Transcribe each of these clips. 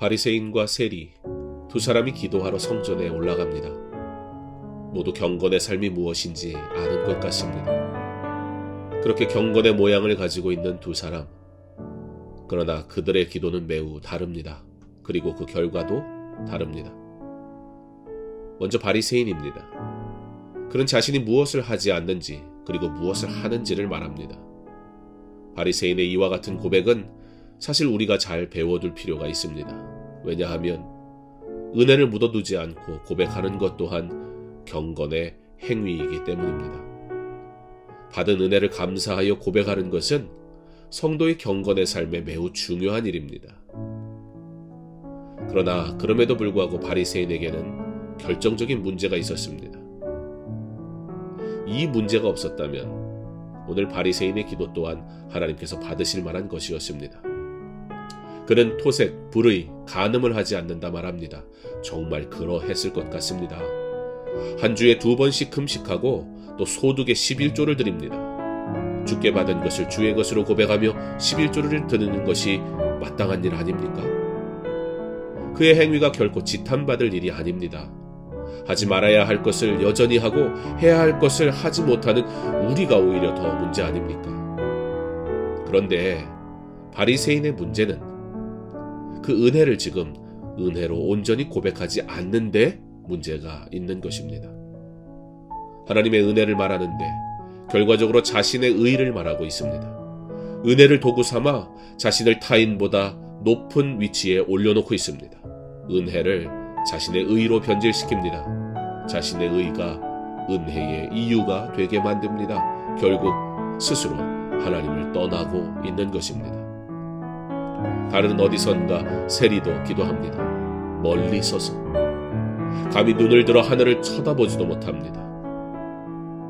바리새인과 세리 두 사람이 기도하러 성전에 올라갑니다. 모두 경건의 삶이 무엇인지 아는 것 같습니다. 그렇게 경건의 모양을 가지고 있는 두 사람. 그러나 그들의 기도는 매우 다릅니다. 그리고 그 결과도 다릅니다. 먼저 바리새인입니다. 그는 자신이 무엇을 하지 않는지 그리고 무엇을 하는지를 말합니다. 바리새인의 이와 같은 고백은 사실 우리가 잘 배워둘 필요가 있습니다. 왜냐하면 은혜를 묻어두지 않고 고백하는 것 또한 경건의 행위이기 때문입니다. 받은 은혜를 감사하여 고백하는 것은 성도의 경건의 삶에 매우 중요한 일입니다. 그러나 그럼에도 불구하고 바리새인에게는 결정적인 문제가 있었습니다. 이 문제가 없었다면 오늘 바리새인의 기도 또한 하나님께서 받으실 만한 것이었습니다. 그는 토색, 불의, 간음을 하지 않는다 말합니다. 정말 그러했을 것 같습니다. 한 주에 2번씩 금식하고 또 소득의 11조를 드립니다. 주께 받은 것을 주의 것으로 고백하며 11조를 드리는 것이 마땅한 일 아닙니까? 그의 행위가 결코 지탄받을 일이 아닙니다. 하지 말아야 할 것을 여전히 하고 해야 할 것을 하지 못하는 우리가 오히려 더 문제 아닙니까? 그런데 바리새인의 문제는 그 은혜를 지금 은혜로 온전히 고백하지 않는데 문제가 있는 것입니다. 하나님의 은혜를 말하는데 결과적으로 자신의 의를 말하고 있습니다. 은혜를 도구 삼아 자신을 타인보다 높은 위치에 올려놓고 있습니다. 은혜를 자신의 의로 변질시킵니다. 자신의 의가 은혜의 이유가 되게 만듭니다. 결국 스스로 하나님을 떠나고 있는 것입니다. 다른 어디선가 세리도 기도합니다. 멀리 서서 감히 눈을 들어 하늘을 쳐다보지도 못합니다.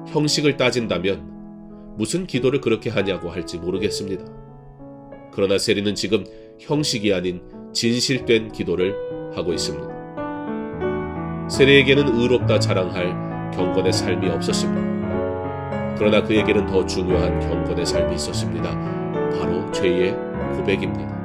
형식을 따진다면 무슨 기도를 그렇게 하냐고 할지 모르겠습니다. 그러나 세리는 지금 형식이 아닌 진실된 기도를 하고 있습니다. 세리에게는 의롭다 자랑할 경건의 삶이 없었습니다. 그러나 그에게는 더 중요한 경건의 삶이 있었습니다. 바로 죄의 고백입니다.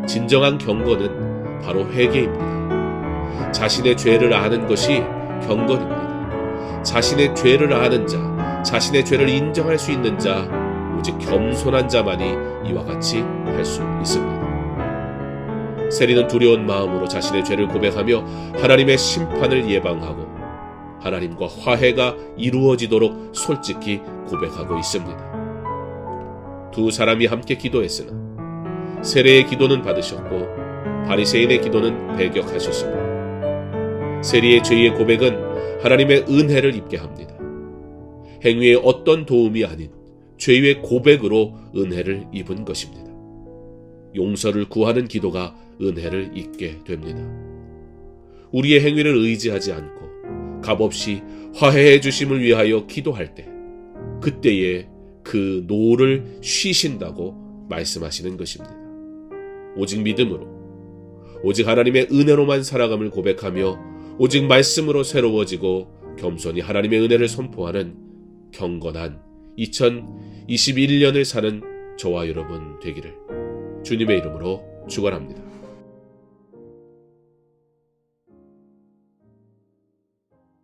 진정한 경건은 바로 회개입니다. 자신의 죄를 아는 것이 경건입니다. 자신의 죄를 아는 자, 자신의 죄를 인정할 수 있는 자, 오직 겸손한 자만이 이와 같이 할 수 있습니다. 세리는 두려운 마음으로 자신의 죄를 고백하며 하나님의 심판을 예방하고 하나님과 화해가 이루어지도록 솔직히 고백하고 있습니다. 두 사람이 함께 기도했으나 세리의 기도는 받으셨고 바리새인의 기도는 배격하셨습니다. 세리의 죄의 고백은 하나님의 은혜를 입게 합니다. 행위의 어떤 도움이 아닌 죄의 고백으로 은혜를 입은 것입니다. 용서를 구하는 기도가 은혜를 입게 됩니다. 우리의 행위를 의지하지 않고 값없이 화해해 주심을 위하여 기도할 때 그때에 그 노를 쉬신다고 말씀하시는 것입니다. 오직 믿음으로, 오직 하나님의 은혜로만 살아감을 고백하며 오직 말씀으로 새로워지고 겸손히 하나님의 은혜를 선포하는 경건한 2021년을 사는 저와 여러분 되기를 주님의 이름으로 축원합니다.